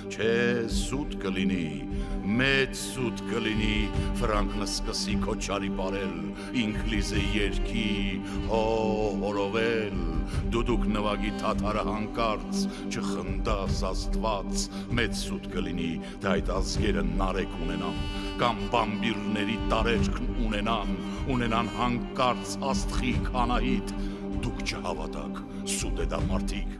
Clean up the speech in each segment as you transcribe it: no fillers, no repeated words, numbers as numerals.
Չէ սուտ կլինի, մեծ սուտ կլինի, Ֆրանկն սկսի քոչարի բարել, ինքլիզը երկի, հորովել, դուդուկ նվագի թաթարը հանկարծ, չխնդաս աստված, մեծ սուտ կլինի, դա այդ ազգերը նարեկ ունենան, կամ բամբիրների տարեջքն ունենան հանկարծ աստղիկ Անահիտ, դուք չհավատաք, սուտ է դա մարդիկ։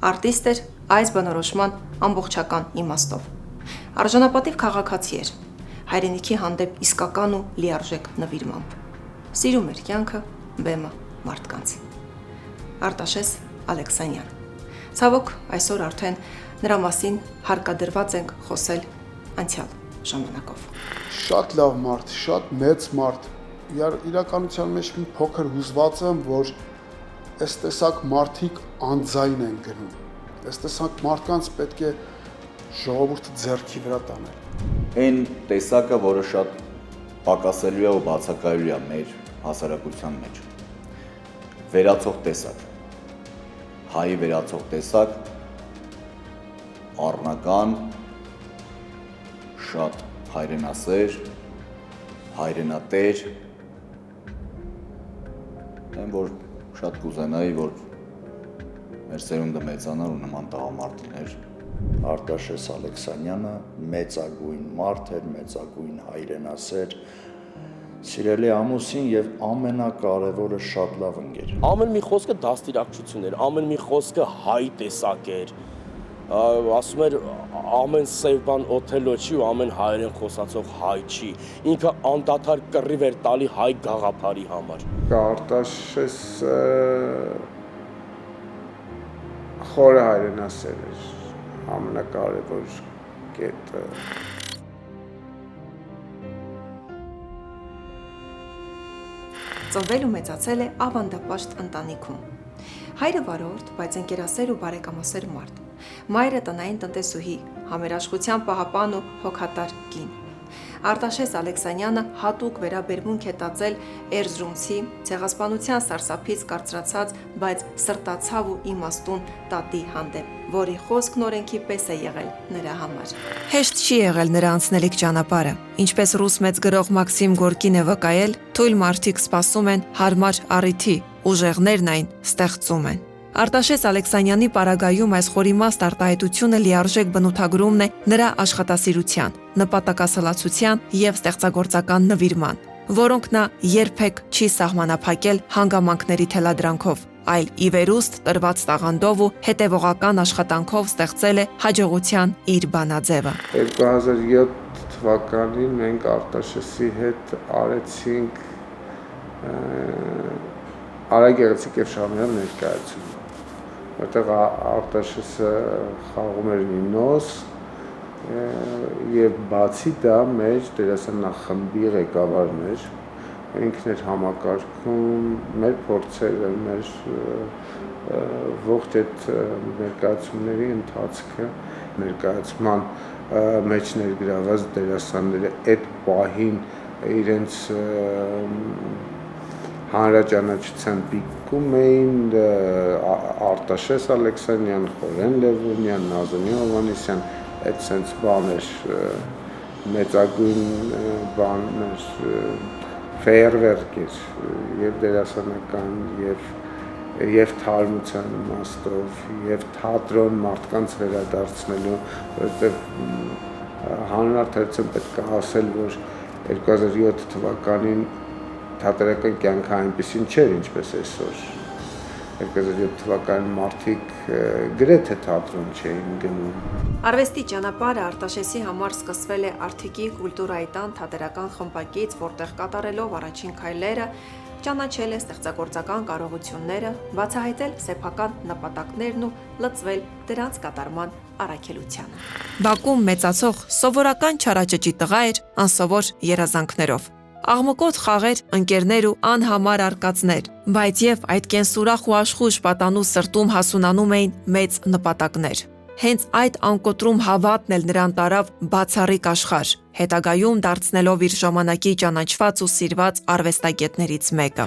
Արտիստ էր այս բնորոշման ամբողջական իմաստով։ Արժանապատիվ քաղաքացի էր, հայրենիքի հանդեպ իսկական ու լիարժեք նվիրմամբ։ Սիրում էր կյանքը, բեմը, մարդկանց։ Արտաշես Ալեքսանյան։ Ցավոք, այսօր արդեն նրա մասին հարկադրված ենք խոսել անցյալ ժամանակով։ Շատ լավ մարդ, շատ մեծ մարդ։ Իրականության մեջ մի փոքր հուզված եմ, որ այս տեսակ մարդիկ անձայն են գնում։ Այս տեսակ մարդկանց պետք է ժողովուրդը ձեռքի վրա տանել։ Այն տեսակը, որը շատ պակասելու է ու բացակայելու է մեր հասարակության մեջ։ Վերացող տեսակ։ Հայի վերացող տեսակ, առնական, շատ հայրենասեր, հայրենատեր, այն որ շատ կուզենայի, որ մեր սերունդը մեծանար ու նման տղամարդ լիներ։ Արտաշես Ալեքսանյանը մեծագույն մարդ էր, մեծագույն հայրենասեր, սիրելի ամուսին եւ ամենակարևորը շատ լավ ընկեր։ Ամեն մի խոսքը դաստիարակչություն էր, ամեն մի խոսքը հայ տեսակ էր։ Ասում էր ամեն սև բան օթելո չի ու ամեն հայերեն խոսացող հայ չի։ Ինքը անդադար կռիվ էր տալի հայ գաղափարի համար։ Արտաշեսը խորը հայրենասեր էր, ամենակարևոր կետը։ Ծնվել ու մեծացել է ավանդապաշտ ընտանիքում։ Հայրը վարորդ, բայց ընկերասեր ու բարեկամասեր մարդ։ Մայրը տնային տնտեսուհի, համերաշխության պահապան ու հոգատար կին։ Արտաշես Ալեքսանյանը հատուկ վերաբերմունք է տածել էրզրումցի, ցեղասպանության սարսափից կարծրացած, բայց սրտացավ ու իմաստուն տատի հանդեպ, որի խոսքն օրենքի պես է եղել նրա համար։ Հեշտ չի եղել նրա անցնելիք ճանապարհը, ինչպես ռուս մեծ գրող Մաքսիմ Գորկին է վկայել, թույլ մարդիկ սպասում են հարմար առիթի, ուժեղներն այն ստեղծում են։ Արտաշես Ալեքսանյանի պարագայում այս խորիմաստ արտահայտությունը լիարժեք բնութագրումն է նրա աշխատասիրության, նպատակասլացության և ստեղծագործական նվիրման, որոնք նա երբեք չի սահմանափակել հանգամանքների թելադրանքով, այլ ի վերուստ տրված տաղանդով ու հետևողական աշխատանքով ստեղծել է հաջողության իր բանաձևը։ 2007 թվականին մենք Արտաշեսի հետ արեցինք Արագեղեցիկ եւ Շամիրան ներկայացում, որտեղ Արտաշեսը խաղում էր նինոս եւ բացի դա մեր դերասանախմբի ղեկավարն էր, ինքն էր համակարգում մեր փորձերը, մեր ողջ այդ ներկայացումների ընթացքը, ներկայացման մեջ ներգրաված դերասանները այդ պահին իրենց հանրաճանաչության պիկում էին Արտաշես Ալեքսանյան, Խորեն Լևոնյան, Նազանյան Հովհաննիսյան, այդ սենց բան էր, մեծագույն բան էր, ֆեյերվերկ էր, և դերասանական, և թարմության իմաստով, և թատրոն մարդկանց վերադարձնելու, որովհետև հանրարդարություն պետք է ասել, որ 2007 թվականին թատերական կյանքը այնպիսին չէր, ինչպես այսօր։ 2007 թվականին մարդիկ գրեթե թատրոն չէին գնում։ Արվեստի ճանապարհը Արտաշեսի համար սկսվել է Արթիկի կուլտուրայի տան թատերական խմբակից, որտեղ կատարելով առաջին քայլերը ճանաչել է ստեղծագործական կարողությունները, բացահայտել սեփական նպատակներն ու լծվել դրանց կատարման առաքելությանը։ Բակում մեծացող սովորական չարաճճի տղա էր անսովոր երազանքներով։ Աղմկոտ խաղեր, ընկերներ ու անհամար արկածներ, բայց եւ այդ կենսուրախ ու աշխույժ պատանու սրտում հասունանում էին մեծ նպատակներ։ Հենց այդ անկոտրում հավատն էլ նրան տարավ բացառիկ աշխարհ, հետագայում դարձնելով իր ժամանակի ճանաչված ու սիրված արվեստագետներից մեկը։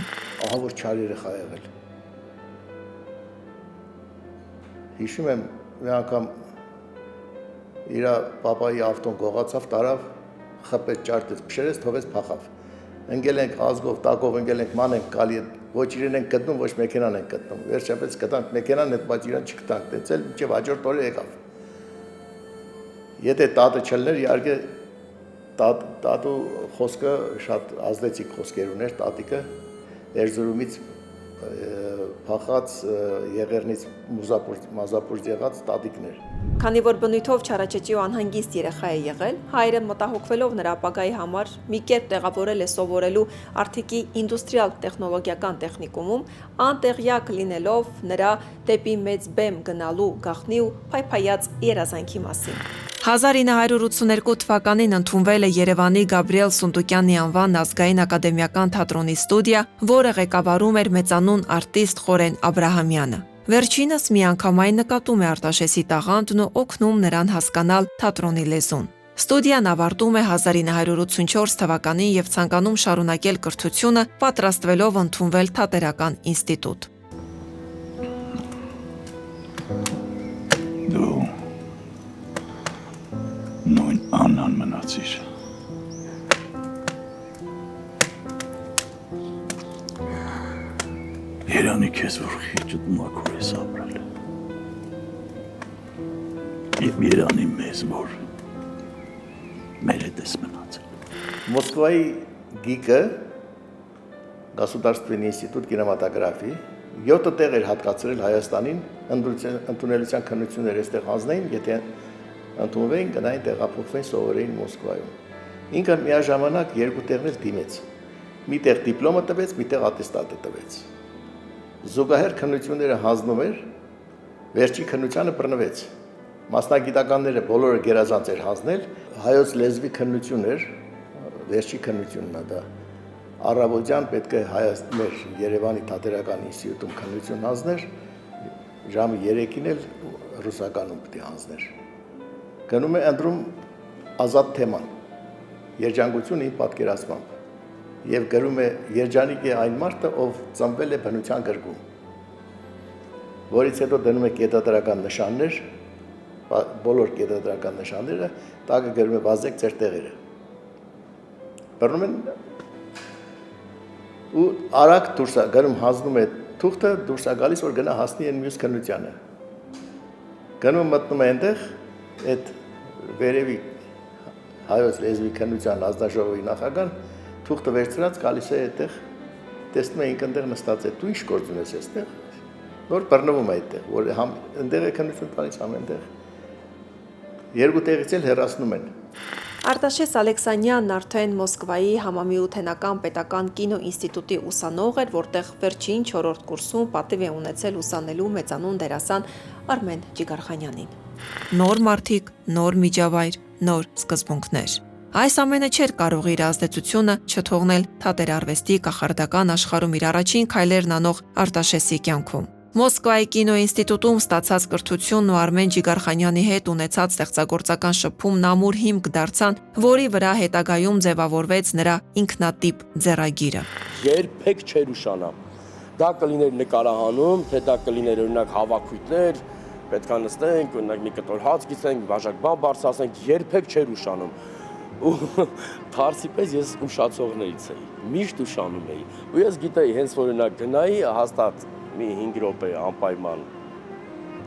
Ահա որ չար երեխա եղել։ Հիշում եմ մի անգամ իր պապայի ավտոն գողացավ, տարավ, խփեց, ճարտեց, փշերեց, թողեց, փախավ։ Ընկել ենք ազգով, տակով, ընկել ենք, ման ենք գալի, ոչ իրեն ենք գտնում, ոչ մեքենան ենք գտնում։ Վերջապես գտանք մեքենան, բայց իրան չգտանք, դեցել, մինչև հաջորդ օրը եկավ։ Եթե տատը չլներ, իհարկե տատու խոսքը շատ ազդեցիկ խոսքեր ուներ, տատիկը Էրզրումից փախած Եղեռնից Մազապուրտ եղած տատիկներ։ Քանի որ բնույթով Չարաչճիո անհանգիստ երեխա է եղել, հայրը մտահոգվելով նրա ապագայի համար մի կերպ տեղավորել է սովորելու Արթիկի ինդուստրիալ տեխնոլոգիական տեխնիկումում, անտեղյակ լինելով նրա դեպի մեծ բեմ գնալու գաղտնի ու փայփայած երազանքի մասին։ 1982 թվականին ընդունվել է Երևանի Գաբրիել Սունդուկյանի անվան ազգային ակադեմիական թատրոնի ստուդիա, որը ղեկավարում էր մեծանուն արտիստ Խորեն Աբրահամյանը։ Վերջինս միանգամայն նկատում է Արտաշեսի տաղանդն ու օգնում նրան հասկանալ թատրոնի լեզուն։ Ստուդիան ավարտում է 1984 թվականին եւ ցանկանում շարունակել կրթությունը, պատրաստվելով ընդունվել Թատերական ինստիտուտ։ Դու նույն Աննան մնացիր։ Երանի քեզ որ խիճ մաքուր ես ապրել։ Եվ երանի մեզ որ մեր հետ ես մնացել։ Մոսկվայի գիկը Государственный институт կինեմատոգրաֆի 7 տեղ էր հատկացրել Հայաստանին ընդունելության քննություններ այստեղ հանձնեին, եթե ընդունվեին, գնային տեղափոխվեն սովորեին Մոսկվայում։ Ինքը միաժամանակ երկու տեղն էլ դիմեց։ Մի տեղ դիպլոմը տվեց, մի տեղ ատեստատը տվեց։ Զուգահեռ քննությունները հանձնում էր, վերջի քննությանը բռնվեց։ Մասնագիտականները բոլորը գերազանց էր հանձնել, հայոց լեզվի քննություն էր, վերջի քննությունն է դա։ Առավոտյան պետք է մեր Երևանի Թատերական ինստիտուտում քննություն հանձներ, ժամը 3-ին էլ ռուսականում պետք է հանձներ։ Գնում է ընտրում ազատ թեման, երջանկություն իր պատկերացմամբ, և գրում է երջանիկ է այն մարդը, ով ծնվել է բնության գրկում, որից հետո դնում է կետադրական նշաններ, բոլոր կետադրական նշանները, տակը գրում է վազեք ձեր տեղերը։ Բռնում են ու արագ դուրս է գնում, հանձնում է թուղթը, դուրս է գալիս, որ գնա հասնի այն մյուս քննությանը։ Գնում մտնում է այնտեղ, այդ վերևի հայոց լեզվի քննության ազգաժողովի նախագահան թուղթը վերցրած գալիս է այդտեղ, տեսնում է ինքն այնտեղ նստած է, դու ինչ գործ ունես այստեղ, նոր բռնվում է այդտեղ, որ այնտեղ է քննություն տալիս, համ այնտեղ երկու տեղից էլ հեռացնում են։ Արտաշես Ալեքսանյանն արդեն Մոսկվայի համամիութենական պետական կինո ինստիտուտի ուսանող էր, որտեղ վերջին 4-րդ կուրսում պատիվ է ունեցել ուսանելու մեծանուն դերասան Արմեն Ջիգարխանյանին։ Նոր մարդիկ, նոր միջավայր, նոր սկզբունքներ։ Այս ամենը չէր կարող իր ազդեցությունը չթողնել թատերարվեստի կախարդական աշխարհում իր առաջին քայլերն անող Արտաշեսի կյանքում։ Մոսկվայի կինո ինստիտուտում ստացած կրթությունն ու Արմեն Ջիգարխանյանի հետ ունեցած ստեղծագործական շփումն ամուր հիմք դարձան, որի վրա հետագայում ձևավորվեց նրա ինքնատիպ ձեռագիրը։ Երբեք չէր ուշանա։ Դա կլիներ նկարահանում, թե դա կլիներ օրինակ հավաքույթներ, պետք է նստենք, օրինակ մի կտոր հաց գցենք, բաժակ բան բարձրացնենք, երբեք չէր ուշանում։ Ու թարսիպես ես ուշացողներից էի, միշտ ուշանում էի։ Ու ես գիտեի, հենց որ օրինակ գնայի, հաստատ մի 5 րոպե անպայման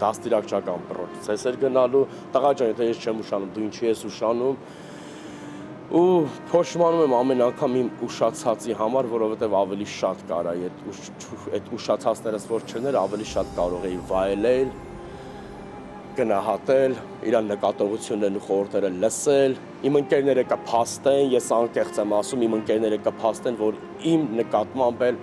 դաստիարակչական պրոցես էր գնալու, տղա ջան, եթե ես չեմ ուշանում, դու ինչի ես ուշանում։ Ու փոշմանում եմ ամեն անգամ իմ ուշացածի համար, որովհետև ավելի շատ կարայի այդ ուշացածներս որ չներ, ավելի շատ կարող էի վայելել, գնահատել, իրան նկատողություններն ու խորհուրդները լսել, իմ ընկերները կփաստեն, ես անկեղծ եմ ասում, իմ ընկերները կփաստեն, որ իմ նկատմամբ էլ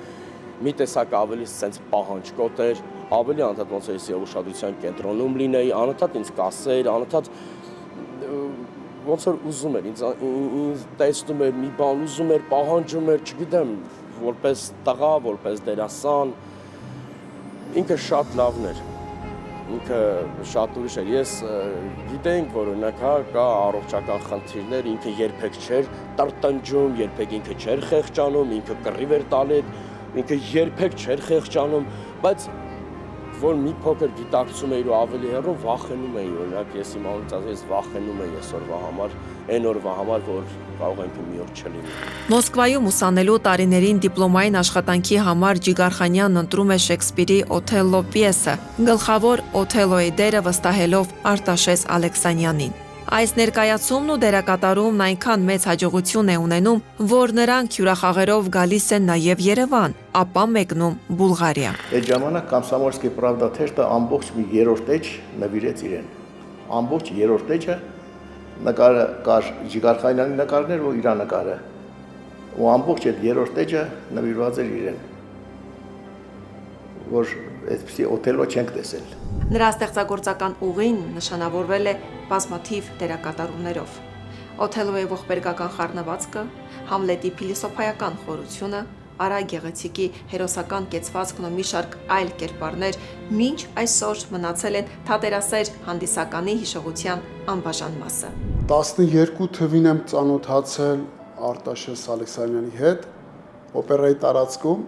մի տեսակ ավելի սենց պահանջկոտ էր, ավելի անընդհատ ոնց էի ուշադրության կենտրոնում լինեի, անընդհատ ինձ կասեր, անընդհատ ոնց որ ուզում էր, ինձ տեսնում էր մի բան, ուզում էր, պահանջում էր, չգիտեմ, որպես տղա, որպես դերասան, ինքը շատ լավն էր, ինքը շատ ուրիշ էր, ես գիտենք, որ օրինակ կա առողջական խնդիրներ, ինքը երբեք չէր տրտնջում, երբեք ինքը չէր խեղճանում, ինքը կռիվ էր տալի, ինքը երբեք չէր խեղճանում, բայց որ մի փոքր գիտակցում էի ու ավելի հեռու վախենում էի, օրինակ ես իմ անունից ասած ես վախենում էի այսօրվա համար, այն օրվա համար, որ կարող է մի օր չլինի։ Մոսկվայում ուսանելու տարիներին դիպլոմային աշխատանքի համար Ջիգարխանյանն ընտրում է Շեքսպիրի Օթելլո պիեսը, գլխավոր Օթելլոյի դերը վստահելով Արտաշես Ալեքսանյանին։ Այս ներկայացումն ու դերակատարումն այնքան մեծ հաջողություն է ունենում, որ նրանք հյուրախաղերով գալիս են նաև Երևան, ապա մեկնում Բուլղարիա։ Այդ ժամանակ Կոմսոմոլսկի Պրավդա թերթը ամբողջ մի երրորդ էջ նվիրեց իրեն։ Ամբողջ երրորդ էջը նկարը կար Ջիգարխանյանի նկարներ ու իր նկարը։ Ու ամբողջ այդ երրորդ էջը նվիրված էր իրեն։ Որ այսպեսի Օթելլո չենք տեսել։ Նրա ստեղծագործական ուղին նշանավորվել է բազմաթիվ դերակատարումներով։ Օթելլոյի ողբերգական խառնվածքը, Համլետի փիլիսոփայական խորությունը, Արա Գեղեցիկի հերոսական կեցվածքն ու մի շարք այլ կերպարներ մինչ այսօր մնացել են թատերասեր հանդիսականի հիշողության անբաժան մասը։ 12 թվին եմ ծանոթացել Արտաշես Ալեքսանյանի հետ օպերայի տարածքում։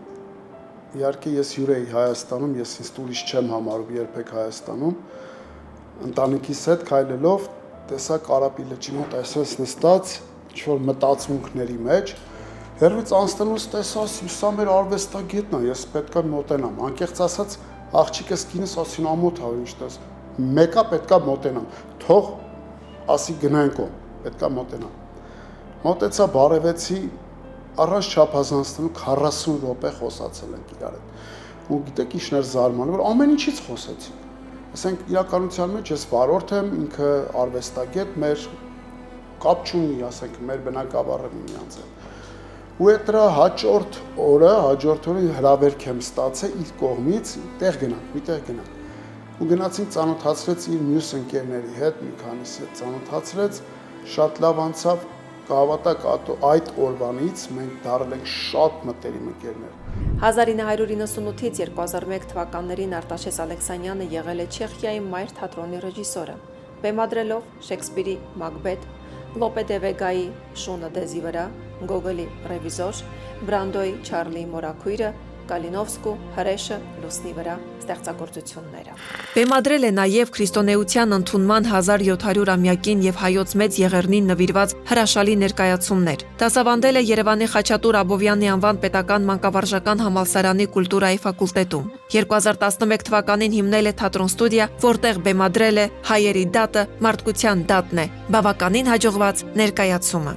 Իհարկե ես հյուր էի Հայաստանում, ես ինձ տուրիստ չեմ համարում երբեք Հայաստանում։ Ընտանիքիս հետ քայլելով տեսա Կարապի լճի մոտ այսպես նստած ինչ-որ մտածմունքների մեջ։ Հերվից անցնելուց տեսա, սա մեր արվեստագետն է, ես պետք է մոտենամ։ Անկեղծ ասած, աղջիկս կինս ասին ամոթ ա, ինչ տես։ Մեկա պետքա մոտենամ։ Թող ասի գնանք ո, պետքա մոտենամ։ Մոտեցա, բարևեցի, առանց չափազանցնելու 40 րոպե խոսացել ենք իրար հետ։ Ու գիտեք ինչն էր զարմանում, որ ամեն ինչից խոսեցինք։ Ասենք իրականության մեջ ես վարորդ եմ, ինքը արվեստագետ, մեր կապ չունի, ասենք մեր բնակավարը միմյանց հետ։ Ու այդ դրա հաջորդ օրը հրավերք եմ ստացել իր կողմից, տեղ գնանք, մի տեղ գնանք։ Ու գնացինք ծանոթացրեց իր մյուս ընկերների հետ, մի քանիսի հետ ծանոթացրեց, շատ լավ անցավ, կհավատաք այդ օրվանից մենք դարձել ենք շատ մտերիմ ընկերներ։ 1998-ից 2001 թվականներին Արտաշես Ալեքսանյանը եղել է Չեխիայի մայր թատրոնի ռեժիսորը, բեմադրելով Շեքսպիրի Մակբեթ, Լոպե դե Վեգայի Շունը դեզի վրա, Գոգոլի Ռևիզոր, Բրանդոյի Չարլի Մորաքույրը, Կալինովսկու Հրեշը լուսնի վրա ստեղծագործությունները։ Բեմադրել է նաև քրիստոնեության ընդունման 1700-ամյակին եւ հայոց մեծ եղեռնին նվիրված հրաշալի ներկայացումներ։ Դասավանդել է Երևանի Խաչատուր Աբովյանի անվան պետական մանկավարժական համալսարանի կուլտուրայի ֆակուլտետում։ 2011 թվականին հիմնել է թատրոն-ստուդիա, որտեղ բեմադրել է Հայերի դատը, մարդկության դատն է։ Բավականին հաջողված ներկայացումը։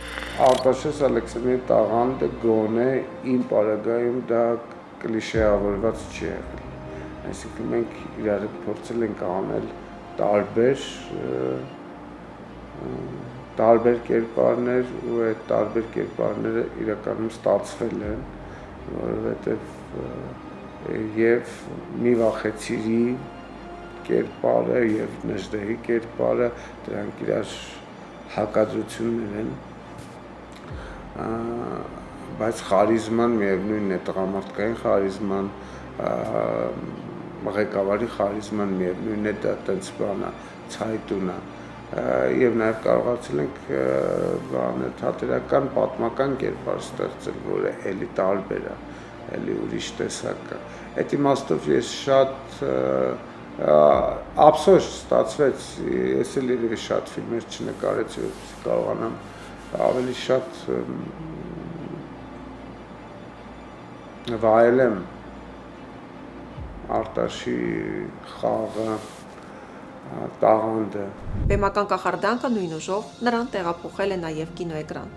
Արտաշես Ալեքսանյանի տաղանդը գոնե իմ պարագայում դա կլիշեավորված չի եղել։ Այսինքն մենք իրար փորձել ենք անել տարբեր կերպարներ ու այդ տարբեր կերպարները իրականում ստացվել են, որովհետև եւ մի վախեցիրի կերպարը եւ Նժդեհի կերպարը դրանք իրար հակադրություններ են, բայց խարիզման միևնույնն է, տղամարդկային խարիզման, ղեկավարի խարիզման միևնույնն է, դա տենց բան է, ցայտուն է, եւ նաեւ կարողացել ենք թատերական պատմական կերպար ստեղծել, որը էլի տարբեր է, էլի ուրիշ տեսակ է։ Այդ իմաստով ես շատ ափսոս ստացվեց, ես էլ երևի շատ ֆիլմեր չնկարեցի, որպեսզի կարողանամ ավելի շատ վայելեմ Արտաշի խաղը, տաղանդը։ Բեմական կախարդանքը նույն ուժով նրան տեղափոխել է նաև կինոէկրան։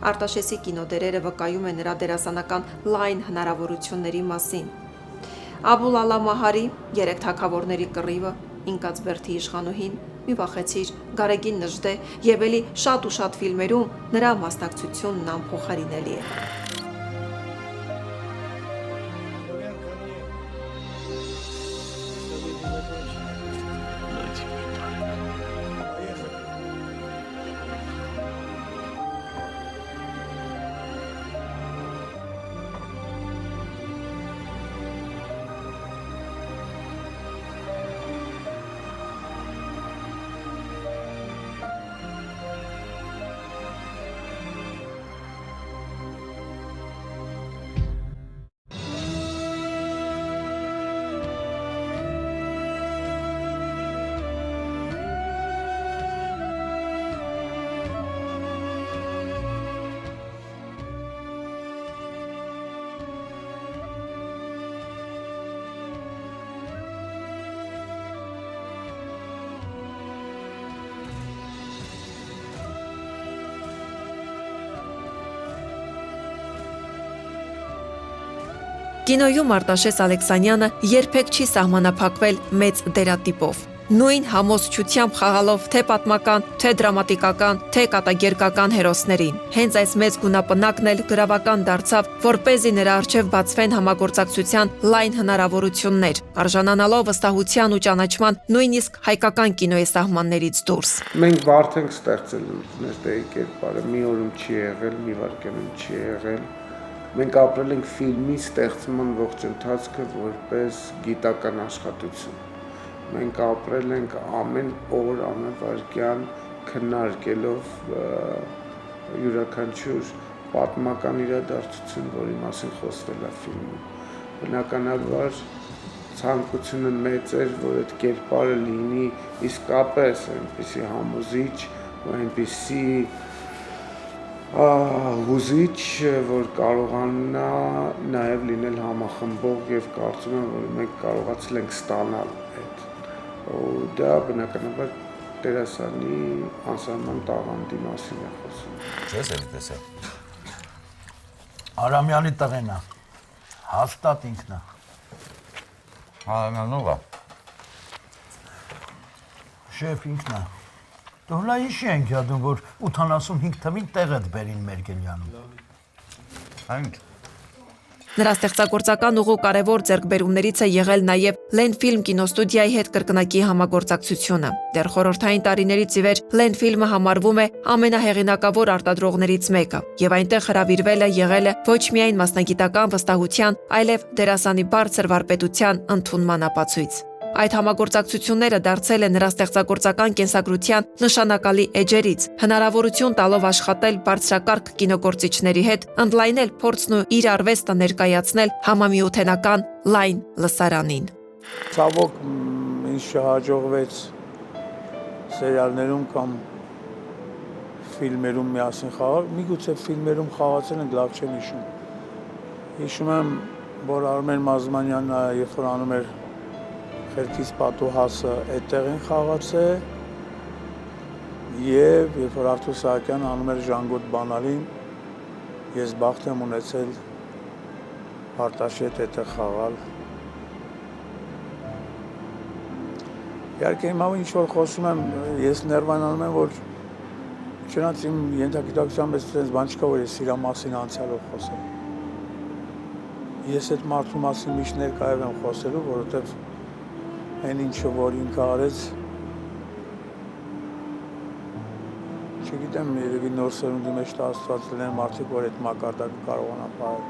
Արտաշեսի կինոդերերը վկայում են նրա դերասանական լայն հնարավորությունների մասին։ Աբուլ Ալա Մահարի «Երեք թագավորների կռիվը», Ինկաց Բերդի իշխանուհին, Մի վախեցիր, Գարեգին Նժդե եւ էլի շատ ու շատ ֆիլմերում նրա մասնակցությունն անփոխարինելի է։ Կինոյում Արտաշես Ալեքսանյանը երբեք չի սահմանափակվել մեծ դերատիպով։ Նույն համոզչությամբ խաղալով թե պատմական, թե դրամատիկական, թե կատակերգական հերոսներին։ Հենց այս մեծ գունապնակն էլ գրավական դարձավ, որպեսզի նրա առջև բացվեն համագործակցության լայն հնարավորություններ, արժանանալով վստահության ու ճանաչման նույնիսկ հայկական կինոյի սահմաններից դուրս։ Մենք վարդ ենք ստեղծել մեր դեպի կերպարը, մի օրում չի եղել, մի վայրկյանում չի եղել։ Մենք ապրել ենք ֆիլմի ստեղծման ողջ ընթացքը որպես գիտական աշխատություն։ Մենք ապրել ենք ամեն օր, ամեն վայրկյան քննարկելով յուրաքանչյուր պատմական իրադարձություն, որի մասին խոսվել է ֆիլմում։ Բնականաբար ցանկությունը մեծ էր, որ այդ կերպարը լինի իսկապես այնպիսի համոզիչ, այնպիսի հուզիչ, որ կարողանա նաև լինել համախմբող եւ կարծում եմ, որ մենք կարողացել ենք ստանալ այդ։ Դա բնականաբար դերասանի անսահման տաղանդի մասին է խոսում։ Չես այդպես է։ Արամյանի տղեն է։ Հաստատ ինքն է։ Արամյանով է։ Շեֆ ինքն է։ Դու հլա ինչի ենք յադում, որ 85 թվին տեղ էդ բերին Մերգելյանում։ Հանք։ Նրա ստեղծագործական ուղու կարևոր ձեռքբերումներից է եղել նաև Լենֆիլմ կինոստուդիայի հետ կրկնակի համագործակցությունը։ Դեռ խորհրդային տարիներից ի վեր Լենֆիլմը համարվում է ամենահեղինակավոր արտադրողներից մեկը, եւ այնտեղ հրավիրվել է եղել է ոչ միայն մասնագիտական վստահության, այլև դերասանի բարձր վարպետության ընդունման ապացույց։ Այդ համագործակցությունները դարձել է նրա ստեղծագործական կենսագրության նշանակալի էջերից, հնարավորություն տալով աշխատել բարձրակարգ կինոգործիչների հետ, ընդլայնել փորձն ու իր արվեստը ներկայացնել համամիութենական լայն լսարանին։ Ցավոք ինձ չհաջողվեց սերիալներում կամ ֆիլմերում միասին խաղալ, միգուցե ֆիլմերում խաղացել ենք, լավ չեմ հիշում։ Հիշում եմ, որ Արմեն Մազմանյանն երբ որ անում էր Խելքից պատուհասը այդտեղ են խաղացել եւ երբ որ Արթուր Սահակյանն անում էր Ժանգոտ բանալին, ես բախտ եմ ունեցել Արտաշի հետ այդտեղ խաղալ։ Իհարկե հիմա ինչ որ խոսում եմ, ես ներվանանում եմ, որ չնայած իմ ենթագիտակցության մեջ այդպես բան չկա, որ ես իր մասին անցյալով խոսեմ։ Ես այդ մարդու մասին միշտ ներկայով եմ խոսելու, որովհետեւ այն ինչը որ ինքը արեց, չգիտեմ, երևի նոր սերունդի մեջ ստացված լինեն մարդիկ, որ այդ մակարդակը կարողանան պահել։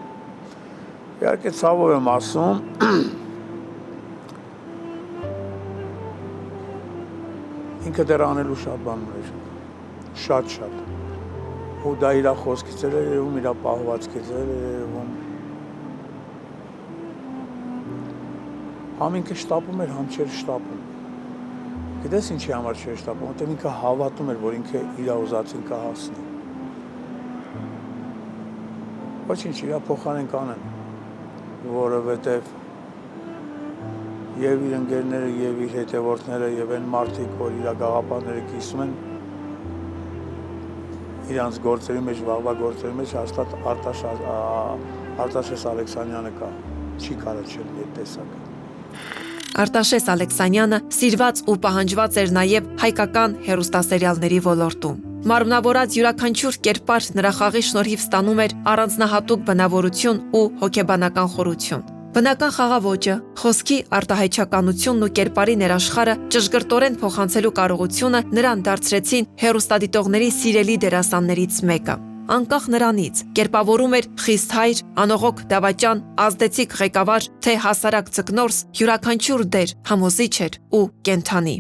Իհարկե ցավով եմ ասում, ինքը դեռ անելու շատ բան ուներ, շատ։ Ու դա իր խոսքից էր երևում, իր պահվածքից էր երևում։ Համ ինքը շտապում էր, համ չէր շտապում։ Գիտես ինչի համար չէր շտապում, որտեղ ինքը հավատում էր, որ ինքը իր ուզածին կհասնի։ Ոչինչ, իր փոխարեն կանեն, որովհետև եւ իր ընկերները, եւ իր հետևորդները, եւ այն մարդիկ, որ իր գաղափարները կիսում են, իրանց գործերի մեջ, վաղվա գործերի մեջ հաստատ Արտաշես Ալեքսանյանը կա, չի կարաչել այդ տեսակը։ Արտաշես Ալեքսանյանը սիրված ու պահանջված էր նաև հայկական հեռուստասերիալների ոլորտում։ Մարմնավորած յուրաքանչյուր կերպար նրա խաղի շնորհիվ ստանում էր առանձնահատուկ բնավորություն ու հոգեբանական խորություն։ Բնական խաղաոճը, խոսքի արտահայտչականությունն ու կերպարի ներաշխարը ճշգրտորեն փոխանցելու կարողությունը նրան դարձրեցին հեռուստադիտողների սիրելի դերասաններից մեկը։ Անկախ նրանից, կերպավորում էր խիստ հայր, անողոք դավաճան, ազդեցիկ ղեկավար, թե հասարակ ձկնորս, յուրաքանչյուր դեր համոզիչ էր ու կենթանի։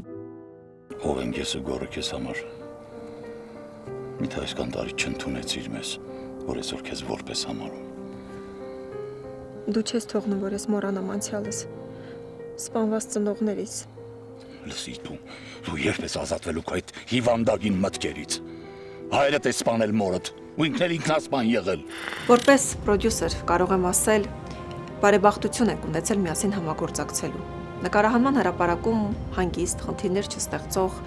Ով ենք ես ու գոռը քեզ համար։ Միթե այսքան տարի չընդունեցիր մեզ, որ այսօր քեզ որպես համարում։ Դու չես թողնում, որ ես մոռանամ անցյալս, սպանված ծնողներից։ Լսի դու երբ ես ազատվելու քո այդ հիվանդագին մտքերից։ Հայրդ է սպանել մորդ, ու ինքն էլ ինքնասպան եղել։ Որպես պրոդյուսեր կարող եմ ասել, բարեբախտություն եք ունեցել միասին համագործակցելու։ Նկարահանման հրապարակում հանգիստ, խնդիրներ չստեղծող,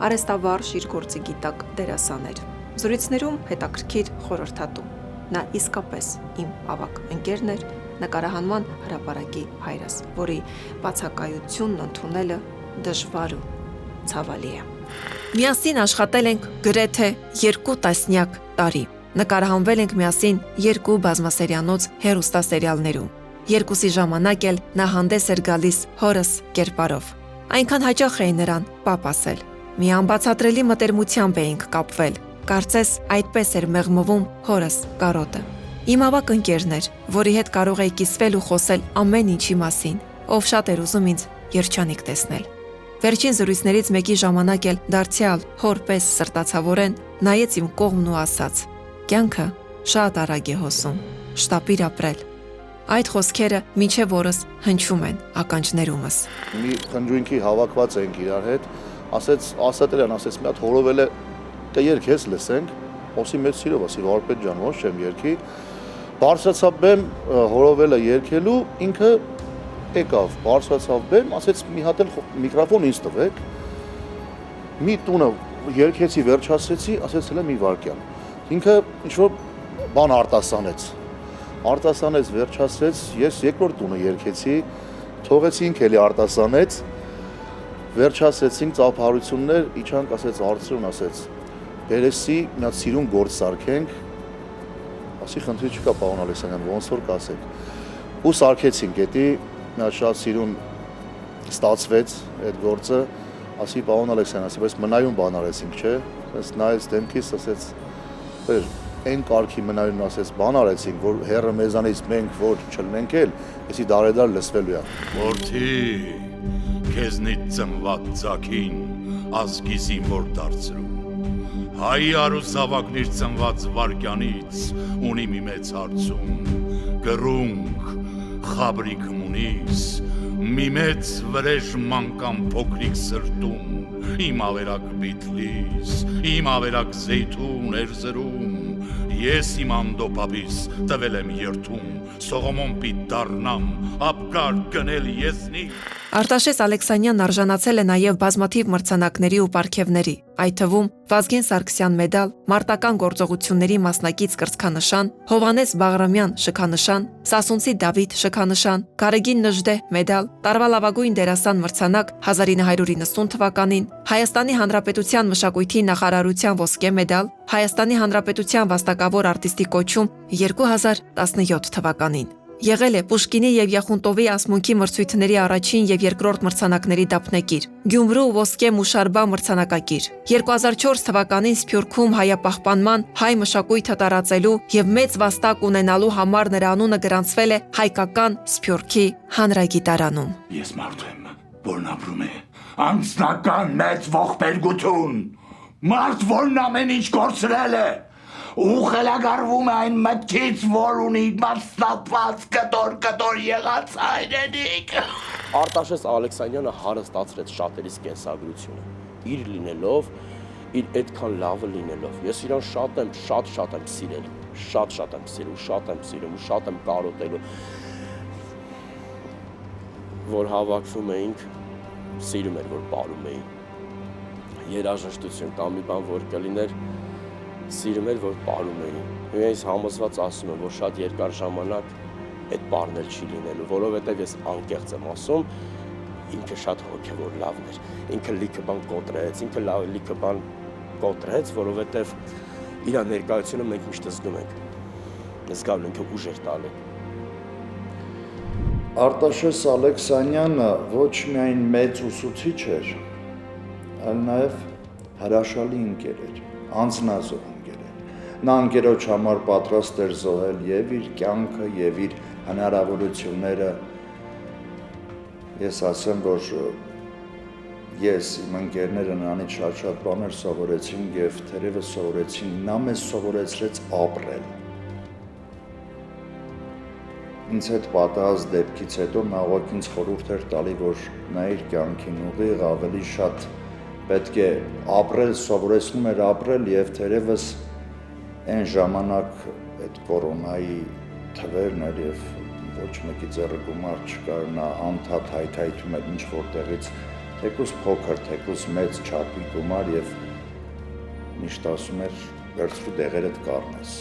արեստավարժ իր գործի գիտակ դերասան էր։ Զրույցներում հետաքրքիր խորհրդատու։ Նա իսկապես իմ ավագ ընկերն էր, նկարահանման հրապարակի հայրս, որի բացակայությունն ընդունելը դժվար ու ցավալի է։ Միասին աշխատել ենք գրեթե 2 տասնյակ տարի։ Նկարահանվել ենք միասին 2 բազմասերիանոց հեռուստասերիալներում։ Երկուսի ժամանակ էլ նա հանդես էր գալիս հորս կերպարով։ Այնքան հաճախ էի նրան պապ ասել։ Մի անբացատրելի մտերմությամբ էինք կապվել։ Կարծես այդպես էր մեղմվում հորս կարոտը։ Իմ ավակ ընկերն էր, որի հետ կարող էի կիսվել ու խոսել ամեն ինչի մասին, ով շատ էր ուզում ինձ երջանիկ տեսնել։ Վերջին զրույցներից մեկի ժամանակ էլ դարձյալ հորպես սրտացավորեն նայեց իմ կողմն ու ասաց. «Կյանքը շատ արագ է հոսում, շտապիր ապրել»։ Այդ խոսքերը մինչև օրս հնչում են ականջներումս։ Մի խնջույքի հավաքված ենք իրար հետ, ասատրյան ասեց մի հատ հորովել է, դե երգես լսենք, ոսի մեծ սիրով ասի Վարպետ ջան, ոնց չեմ երգի։ Բարձրացավ բեմ հորովելը երգելու, ինքը եկավ, բարձրացավ բեմ, ասեց մի հատ էլ միկրոֆոն ինձ տվեք։ Մի տունը երգեցի, վերջացրեցի, ասեց հələ մի վարքյան։ Ինքը ինչ-որ բան արտասանեց, վերջացրեց, ես երկրորդ տունը երգեցի, թողեցինք էլի արտասանեց, վերջացրեցինք ծափահարություններ, իջանք, ասեց հարցրուն, ասեց բերեսի մի հատ սիրուն գործ սարքենք, ասի խնդրի չկա պարոն Ալեքսանյան, ոնց որ կասեք։ Ու սարքեցինք, էդի մի հատ շատ սիրուն ստացվեց այդ գործը, ասի պարոն Ալեքսանյան, ասի բայց մնայուն բան արեցինք, չէ՞։ Ասես նայեց դեմքիս, ասեց այն կարգի մնայուն ասեց բան արեցինք, որ հերը մեզանից մենք որ չլնենք էլ, էսի դարեդար լսվելու է։ Որդի, քեզնից ծնված ձագին ազգի զինվոր դարձրու։ Հայ արուսավակն իր ծնված վարքյանից ունի մի մեծ հարցում, գրունգ, խաբրիկ մունիս, մի մեծ վրեժ մանկան փոքրիկ սրտում, իմ ավերակ բիթլիս, իմ ավերակ զեյթուն էրզրում, ես իմ անդոպապիս տվել եմ երթում, Սողոմոն պիտ դառնամ, ապկար գնել եզնի։ Արտաշես Ալեքսանյանն արժանացել է նաև բազմաթիվ մրցանակների ու պարգևների, այդ թվում Վազգեն Սարգսյան մեդալ, մարտական գործողությունների մասնակից կրծքանշան, Հովհաննես Բաղրամյան շքանշան, Սասունցի Դավիթ շքանշան, Գարեգին Նժդեհ մեդալ, տարվա լավագույն դերասան մրցանակ 1990 թվականին, Հայաստանի Հանրապետության մշակույթի նախարարության ոսկե մեդալ, Հայաստանի Հանրապետության վաստակավոր արտիստի կոչում 2017 թվականին։ Եղել է Պուշկինի եւ Յախունտովի ասմունքի մրցույթների առաջին եւ երկրորդ մրցանակների դափնեկիր, Գյումրու ոսկե մուշարբա մրցանակակիր, 2004 թվականին Սփյուռքում հայապահպանման, հայ մշակույթը տարածելու եւ մեծ վաստակ ունենալու համար նրա անունը գրանցվել է հայկական Սփյուռքի հանրագիտարանում։ Ես մարդ եմ, որն ապրում է անձնական մեծ ողբերգություն, մարդ, որն ամեն ինչ կորցրել է, ու խելագարվում է այն մտքից, որ ունի մասնապած կտոր եղած հայրենիք։ Արտաշես Ալեքսանյանը հարստացրեց շատերիս կենսագրությունը, իր լինելով, իր այդքան լավը լինելով։ Ես իրան շատ եմ սիրել, շատ եմ սիրում ու շատ եմ կարոտելու, որ հավաքվում էինք, սիրում էր, որ պարում էին, երաժշտություն կամ մի բան, որ կլիներ, սիրում էր, որ պարում էին։ Ես համոզված ասում եմ, որ շատ երկար ժամանակ այդ պարն էլ չի լինելու, որովհետև ես անկեղծ եմ ասում, ինքը շատ հոգևոր լավն էր։ Ինքը լիքը բան կոտրեց, որովհետև իր ներկայությունը մենք միշտ զգում ենք։ Զգալու ինքը ուժ էր տալու։ Արտաշես Ալեքսանյանը ոչ միայն մեծ ուսուցիչ էր, այլ նաև հրաշալի ընկեր էր, անձնազոհ ընկեր էր։ Նա ընկերոջ համար պատրաստ էր զոհել եւ իր կյանքը եւ իր հնարավորությունները։ Ես ասեմ, որ ես իմ ընկերները նրանից շատ բաներ սովորեցին եւ թերևս սովորեցին, նա մեզ սովորեցրեց ապրել։ Ինձ հետ պատահած դեպքից հետո նա ուղղակի ինձ խորհուրդ էր տալի, որ նա իր կյանքին ուղիղ ավելի շատ պետք է ապրել, սովորեցնում էր ապրել եւ թերևս այն ժամանակ այդ կորոնայի թվերն էր եւ ոչ մեկի ձեռը գումար չկար, նա անդադ հայթայթում էր ինչ որտեղից, թեկուզ փոքր, թեկուզ մեծ չափի գումար եւ միշտ ասում էր վերցրու դեղերդ կառնես։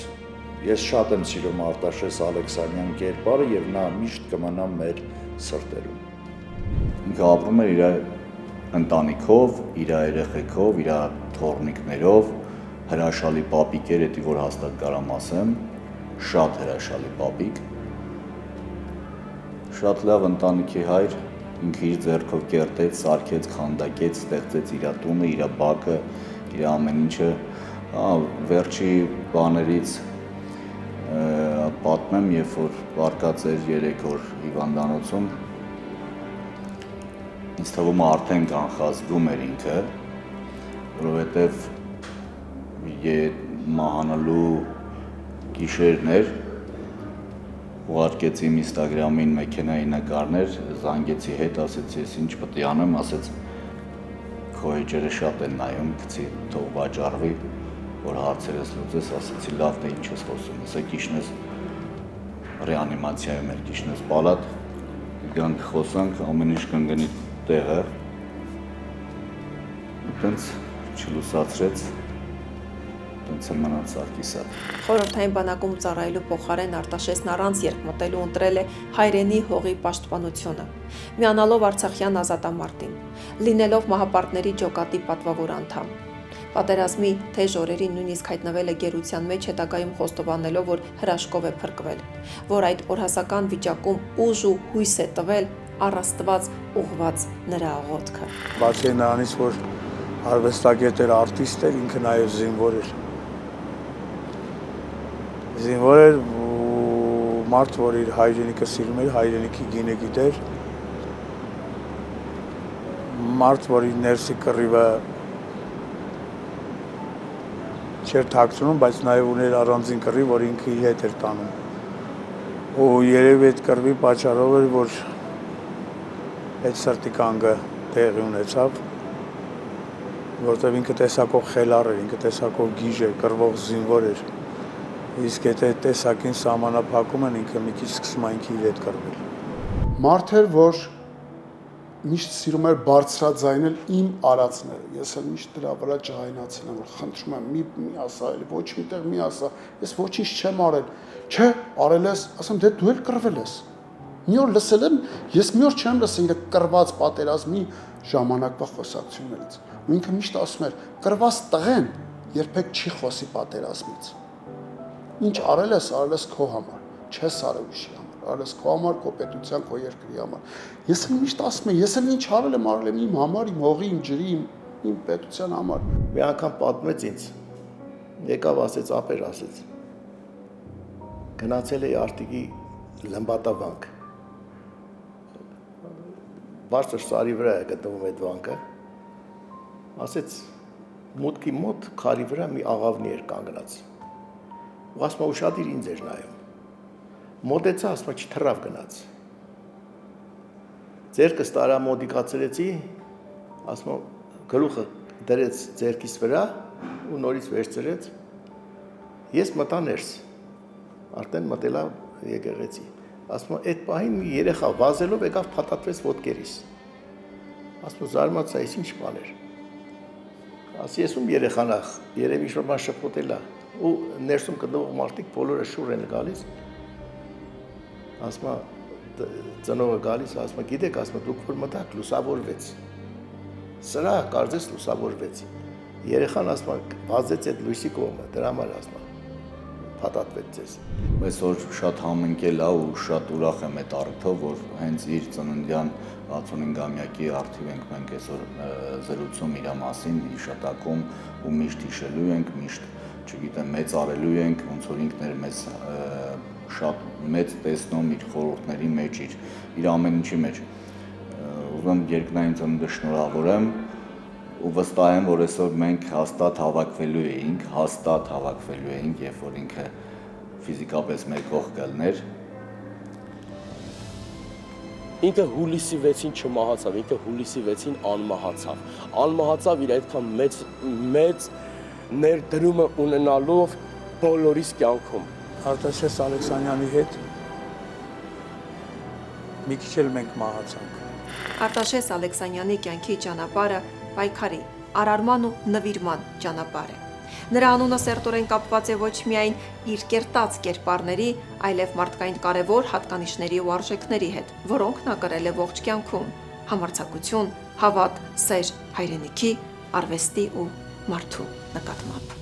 Ես շատ եմ սիրում Արտաշես Ալեքսանյան կերպարը եւ նա միշտ կմնա մեր սրտերում։ Ինքը ապրում էր իր ընտանիքով, իր երեխեքով, իր թոռնիկներով, հրաշալի պապիկ էր, դա որ հաստատ կարամ ասեմ, շատ հրաշալի պապիկ։ Շատ լավ ընտանիքի հայր, ինքը իր ձեռքով կերտեց, սարքեց, քանդակեց, ստեղծեց իր տունը, իր բակը, իր ամեն ինչը։ Վերջի բաներից պատմեմ, երբ որ վարկած էր 3 օր հիվանդանոցում, ինձ թվում է արդեն կանխազգում էր ինքը, որովհետև մահանալու գիշերն էր, ուղարկեցի իմ Instagram-ին մեքենայի նկարներ, զանգեցի հետ, ասեցի, ես ինչ պետք է անեմ, ասեց քո էջերը շատ են նայում, գցի թող վաճառվի, որ հարցերս լուծես, ասեցի լավ, դե ինչ ես խոսում, ասա գիշն ես ռեանիմացիայում էր, գիշն ես պալատ, գանք խոսանք, ամեն ինչ կընկնի տեղը, այդպես չլուսացրեց, տենց եմ մնաց սարքիսատ։ Խորհրդային բանակում ծառայելու փոխարեն Արտաշեսն առանց երկմտելու ընտրել է հայրենի հողի պաշտպանությունը, միանալով Արցախյան ազատամարտին, լինելով մահապարտների ջոկատի պատվավոր անդամ։ Պատերազմի թեժ օրերին նույնիսկ հայտնվել է գերության մեջ, հետագայում խոստովանելով, որ հրաշքով է փրկվել, որ այդ օրհասական վիճակում ուժ ու հույս է տվել առ Աստված ուղղված նրա աղոթքը։ Բացի նրանից, որ արվեստագետ էր, արտիստ էր, ինքը նաև զինվոր էր։ Զինվոր էր մարդ, որ իր հայրենիքը սիրում էր, հայրենիքի գինը գիտեր, մարդ, որ իր ներսի կռիվը չէր թաքցնում, բայց նաև ուներ առանձին կռիվ, որ ինքը իր հետ էր տանում։ Ու երևի այդ կռվի պատճառով էր, որ այդ սրտի կանգը տեղի ունեցավ, որտեղ ինքը տեսակով խելառ էր, ինքը տեսակով գիժ էր, կռվող զինվոր էր։ Իսկ եթե տեսակին սահմանափակում են, ինքը մի քիչ սկսում է ինքի իր հետ կռվել։ Մարդ էր, որ միշտ սիրում էր բարձրաձայնել իմ արածները։ Ես էլ միշտ դրա վրա ջահայնացել եմ, որ խնդրում եմ, մի ասա, էլի ոչ միտեղ մի ասա, ես ոչինչ չեմ արել։ Չէ, արել ես, ասեմ, դե դու էլ կռվել ես։ Մի օր լսել եմ, ես մի օր չեմ լսել իր կռված պատերազմի ժամանակվա խոսակցություններից։ Ու ինքը միշտ ասում էր, կռված տղեն երբեք չի խոսի պատերազմից։ Ինչ արել ես քո համար, չես արել ուրիշի համար, արել ես քո համար, քո պետության, քո երկրի համար։ Ես էլ միշտ ասում եմ, ես էլ ինչ արել եմ իմ համար, իմ հողի, իմ ջրի, իմ պետության համար։ Մի անգամ պատմեց ինձ, եկավ ասեց, ապեր ասեց, գնացել էի Արտիկի Լմբատավանք, բարձր սարի վրա է գտնվում այդ վանքը, ասեց, մուտքի մոտ քարի վրա մի աղավնի էր կանգնած, ու ասում է ուշադիր ինձ էր նայում, մոտեցա, ասում է չթռավ գնաց, ձերքս տարամոդիկացրեցի, ասում է գլուխը դրեց ձերքիս վրա ու նորից վերցրեց, ես մտա ներս, արդեն մտելա եկեղեցի, ասում է այդ պահին մի երեխա վազելով եկավ փաթաթվեց ոտքերիս, ասում է զարմացա, այս ինչ բան էր, ասի ես ում երեխան ախ, երևի ինչ-որ բան շփոթել է, ու ներսում գտնվող մարդիկ բոլորը շուռ են գալիս, ասում է ծնողը գալիս, ասում է գիտեք, ասում է դուք որ մտաք լուսավորվեց, սրա կարծես լուսավորվեց, երեխան ասում է վազեց այդ լույսի կողմը, դրա համար ասում է փաթաթվեց ձեզ։ Այսօր շատ համընկել է ու շատ ուրախ եմ այդ առիթով, որ հենց իր ծննդյան 65-ամյակի առթիվ ենք մենք այսօր զրուցում իր մասին, հիշատակում ու միշտ հիշելու ենք, միշտ չգիտեմ, մեծ արելու ենք, ոնց որ ինքն էր մեզ շատ մեծ տեսնում իր խորհուրդների մեջ, իր ամեն ինչի մեջ։ Ուզում եմ երկնային ծնունդը շնորհավորեմ ու վստահ եմ, որ այսօր մենք հաստատ հավաքվելու էինք, երբ որ ինքը ֆիզիկապես մեր կողք կլներ։ Ինքը հուլիսի 6-ին չմահացավ, ինքը հուլիսի 6-ին անմահացավ իր այդքան մեծ ներդրումը ունենալով բոլորիս կյանքում։ Արտաշես Ալեքսանյանի հետ մի քիչ էլ մենք մահացանք։ Արտաշես Ալեքսանյանի կյանքի ճանապարհը պայքարի, արարման ու նվիրման ճանապարհ է։ Նրա անունը սերտորեն կապված է ոչ միայն իր կերտած կերպարների, այլև մարդկային կարևոր հատկանիշների ու արժեքների հետ, որոնք նա կրել է ողջ կյանքում՝ համարձակություն, հավատ, սեր հայրենիքի, արվեստի ու մարդու նկատմամբ։